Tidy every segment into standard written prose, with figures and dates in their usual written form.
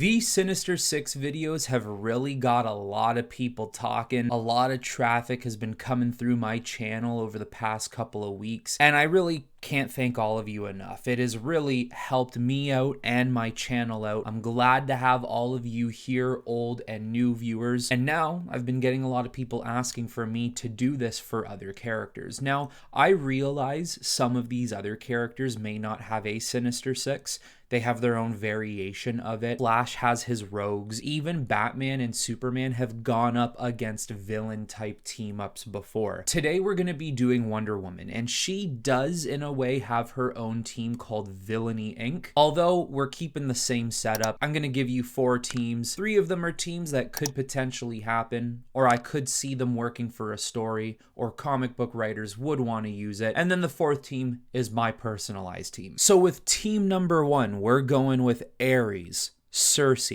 These Sinister Six videos have really got a lot of people talking. A lot of traffic has been coming through my channel over the past couple of weeks, and I really can't thank all of you enough. It has really helped me out and my channel out. I'm glad to have all of you here, old and new viewers. And now I've been getting a lot of people asking for me to do this for other characters. Now, I realize some of these other characters may not have a Sinister Six. They have their own variation of it. Flash has his rogues. Even Batman and Superman have gone up against villain type team ups before. Today we're going to be doing Wonder Woman, and she does in a way have her own team called Villainy Inc. Although we're keeping the same setup, I'm going to give you 4 teams. 3 of them are teams that could potentially happen, or I could see them working for a story, or comic book writers would want to use it. And then the 4th team is my personalized team. So with team number 1, we're going with Ares, Circe,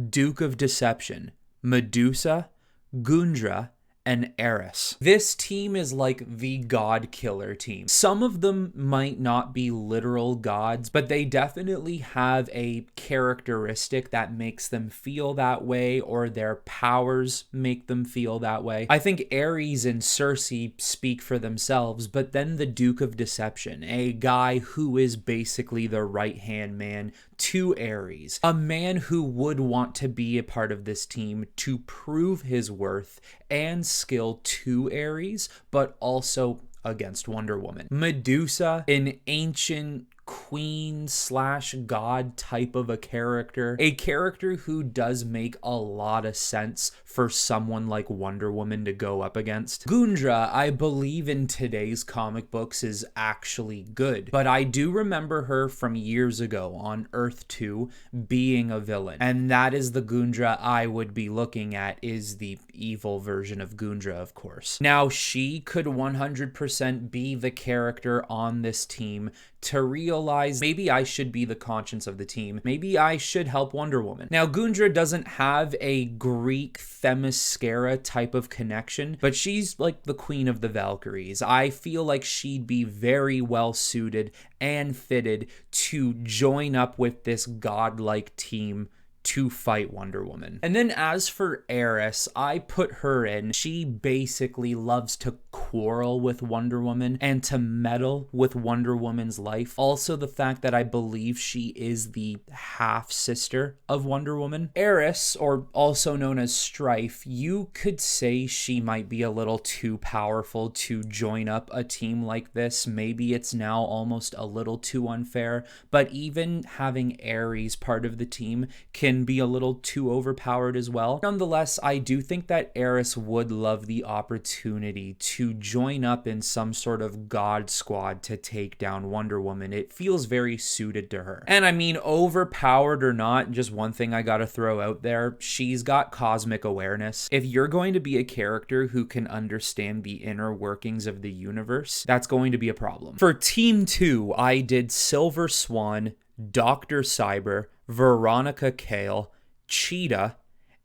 Duke of Deception, Medusa, Gundra, and Eris. This team is like the god killer team. Some of them might not be literal gods, but they definitely have a characteristic that makes them feel that way, or their powers make them feel that way. I think Ares and Circe speak for themselves, but then the Duke of Deception, a guy who is basically the right-hand man to Ares, a man who would want to be a part of this team to prove his worth and skill to Ares, but also against Wonder Woman. Medusa, an ancient queen slash god type of a character who does make a lot of sense for someone like Wonder Woman to go up against. Gundra, I believe in today's comic books, is actually good, but I do remember her from years ago on Earth 2 being a villain, and that is the Gundra I would be looking at, is the evil version of Gundra, of course. Now, she could 100% be the character on this team to realize maybe I should be the conscience of the team. Maybe I should help Wonder Woman. Now, Gundra doesn't have a Greek Themyscira type of connection, but she's like the queen of the Valkyries. I feel like she'd be very well suited and fitted to join up with this godlike team to fight Wonder Woman. And then as for Eris, I put her in. She basically loves to quarrel with Wonder Woman and to meddle with Wonder Woman's life. Also, the fact that I believe she is the half-sister of Wonder Woman. Eris, or also known as Strife, you could say she might be a little too powerful to join up a team like this. Maybe it's now almost a little too unfair, but even having Ares part of the team can be a little too overpowered as well. Nonetheless, I do think that Eris would love the opportunity to join up in some sort of god squad to take down Wonder Woman. It feels very suited to her. And I mean, overpowered or not, just one thing I gotta throw out there, she's got cosmic awareness. If you're going to be a character who can understand the inner workings of the universe, that's going to be a problem. For Team 2, I did Silver Swan, Dr. Cyber, Veronica Cale, Cheetah,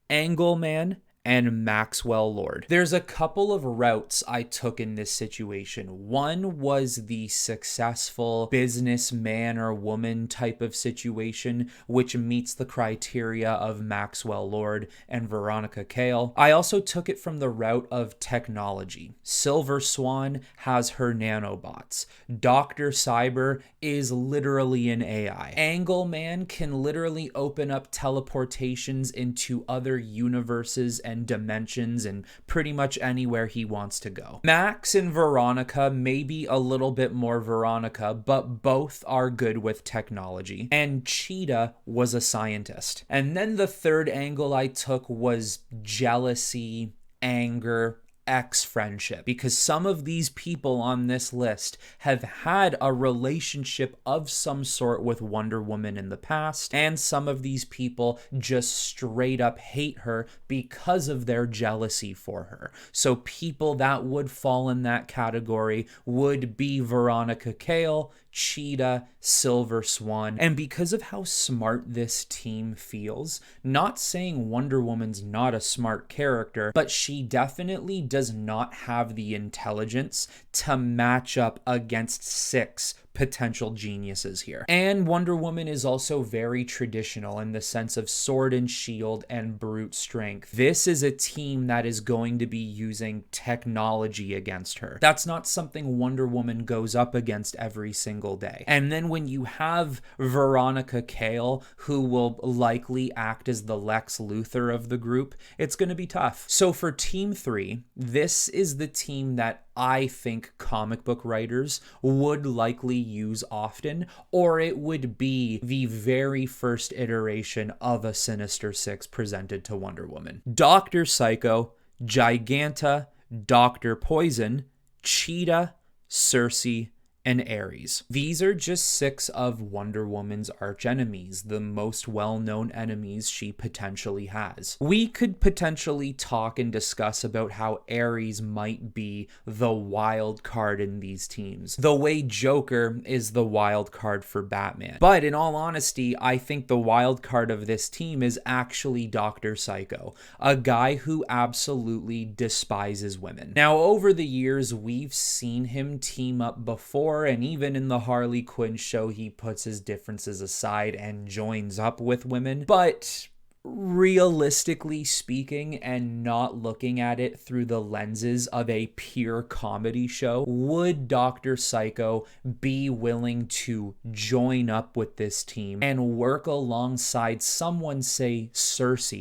Angleman, and Maxwell Lord. There's a couple of routes I took in this situation. One was the successful businessman or woman type of situation, which meets the criteria of Maxwell Lord and Veronica Cale. I also took it from the route of technology. Silver Swan has her nanobots. Dr. Cyber is literally an AI. Angleman can literally open up teleportations into other universes and dimensions and pretty much anywhere he wants to go. Max and Veronica may be a little bit more Veronica, but both are good with technology. And Cheetah was a scientist. And then the third angle I took was jealousy, anger, ex-friendship, because some of these people on this list have had a relationship of some sort with Wonder Woman in the past, and some of these people just straight up hate her because of their jealousy for her. So people that would fall in that category would be Veronica Cale, Cheetah, Silver Swan. And because of how smart this team feels, not saying Wonder Woman's not a smart character, but she definitely does not have the intelligence to match up against 6 potential geniuses here. And Wonder Woman is also very traditional in the sense of sword and shield and brute strength. This is a team that is going to be using technology against her. That's not something Wonder Woman goes up against every single day. And then when you have Veronica Cale, who will likely act as the Lex Luthor of the group, it's going to be tough. So for Team 3, this is the team that I think comic book writers would likely use often, or it would be the very first iteration of a Sinister Six presented to Wonder Woman. Dr. Psycho, Giganta, Dr. Poison, Cheetah, Circe, and Ares. These are just 6 of Wonder Woman's archenemies, the most well-known enemies she potentially has. We could potentially talk and discuss about how Ares might be the wild card in these teams, the way Joker is the wild card for Batman. But in all honesty, I think the wild card of this team is actually Dr. Psycho, a guy who absolutely despises women. Now, over the years, we've seen him team up before, and even in the Harley Quinn show, he puts his differences aside and joins up with women. But realistically speaking, and not looking at it through the lenses of a pure comedy show, would Dr. Psycho be willing to join up with this team and work alongside someone, say Circe,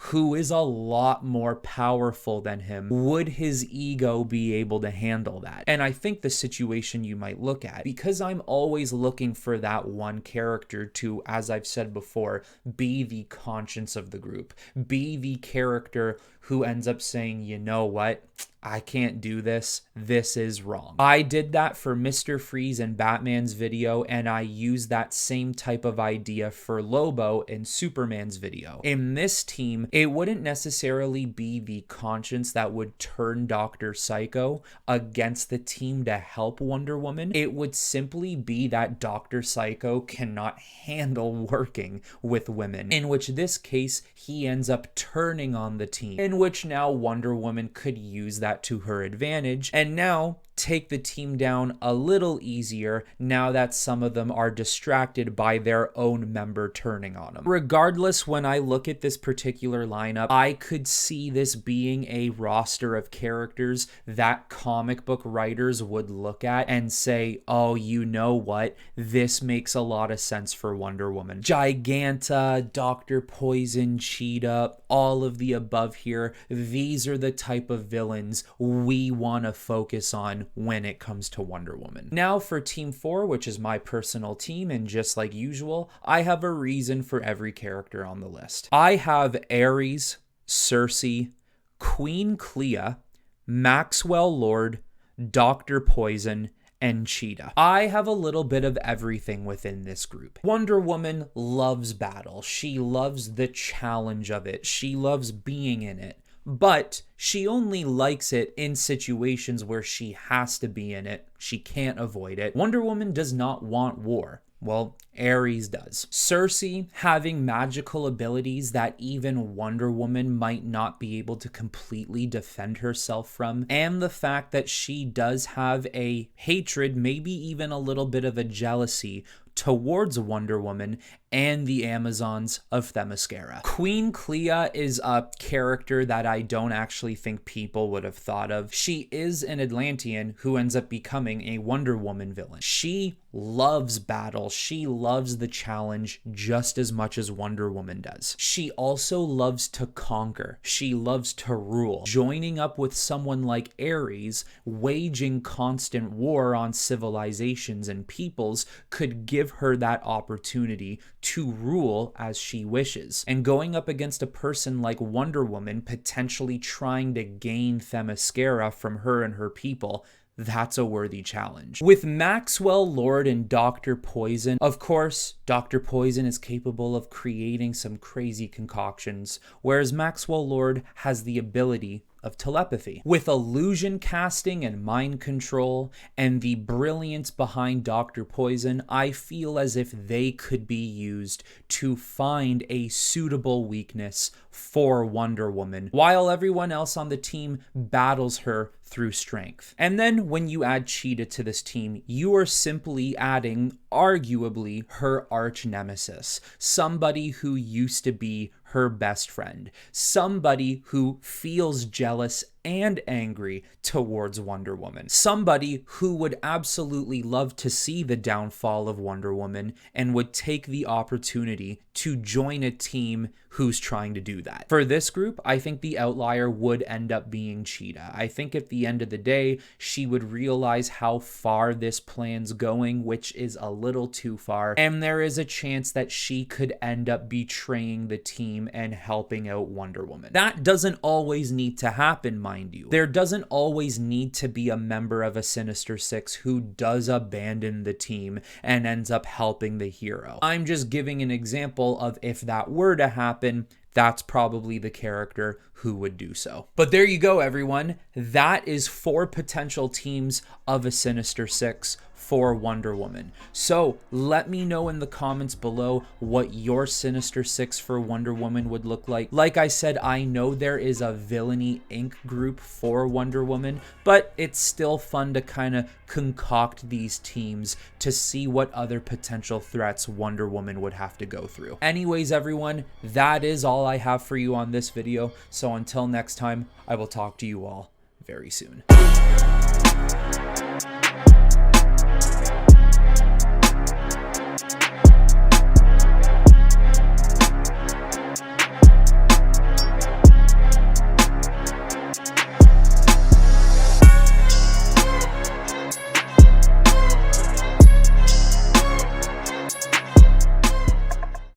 who is a lot more powerful than him? Would his ego be able to handle that? And I think the situation you might look at, because I'm always looking for that one character to, as I've said before, be the conscience of the group, be the character who ends up saying, you know what, I can't do this. This is wrong. I did that for Mr. Freeze in Batman's video, and I used that same type of idea for Lobo in Superman's video. In this team, it wouldn't necessarily be the conscience that would turn Dr. Psycho against the team to help Wonder Woman. It would simply be that Dr. Psycho cannot handle working with women, in which this case, he ends up turning on the team, in which now Wonder Woman could use that to her advantage, and now take the team down a little easier now that some of them are distracted by their own member turning on them. Regardless, when I look at this particular lineup, I could see this being a roster of characters that comic book writers would look at and say, oh, you know what? This makes a lot of sense for Wonder Woman. Giganta, Dr. Poison, Cheetah, all of the above here, these are the type of villains we want to focus on when it comes to Wonder Woman. Now for Team 4, which is my personal team, and just like usual, I have a reason for every character on the list. I have Ares, Circe, Queen Clea, Maxwell Lord, Dr. Poison, and Cheetah. I have a little bit of everything within this group. Wonder Woman loves battle. She loves the challenge of it. She loves being in it. But she only likes it in situations where she has to be in it. She can't avoid it. Wonder Woman does not want war. Well, Ares does. Circe having magical abilities that even Wonder Woman might not be able to completely defend herself from, and the fact that she does have a hatred, maybe even a little bit of a jealousy towards Wonder Woman and the Amazons of Themyscira. Queen Clea is a character that I don't actually think people would have thought of. She is an Atlantean who ends up becoming a Wonder Woman villain. She loves battle. She loves the challenge just as much as Wonder Woman does. She also loves to conquer. She loves to rule. Joining up with someone like Ares, waging constant war on civilizations and peoples, could give her that opportunity to rule as she wishes. And going up against a person like Wonder Woman, potentially trying to gain Themyscira from her and her people, that's a worthy challenge. With Maxwell Lord and Dr. Poison, of course, Dr. Poison is capable of creating some crazy concoctions, whereas Maxwell Lord has the ability of telepathy. With illusion casting and mind control and the brilliance behind Dr. Poison, I feel as if they could be used to find a suitable weakness for Wonder Woman, while everyone else on the team battles her through strength. And then when you add Cheetah to this team, you are simply adding arguably her arch nemesis, somebody who used to be her best friend, somebody who feels jealous and angry towards Wonder Woman, somebody who would absolutely love to see the downfall of Wonder Woman and would take the opportunity to join a team who's trying to do that. For this group, I think the outlier would end up being Cheetah. I think at the end of the day, she would realize how far this plan's going, which is a little too far, and there is a chance that she could end up betraying the team and helping out Wonder Woman. That doesn't always need to happen, mind you. There doesn't always need to be a member of a Sinister Six who does abandon the team and ends up helping the hero. I'm just giving an example of if that were to happen, that's probably the character who would do so. But there you go, everyone. That is 4 potential teams of a Sinister Six for Wonder Woman. So let me know in the comments below what your Sinister Six for Wonder Woman would look like. Like I said, I know there is a Villainy Inc group for Wonder Woman, but it's still fun to kind of concoct these teams to see what other potential threats Wonder Woman would have to go through. Anyways, everyone, that is all I have for you on this video. So until next time, I will talk to you all very soon.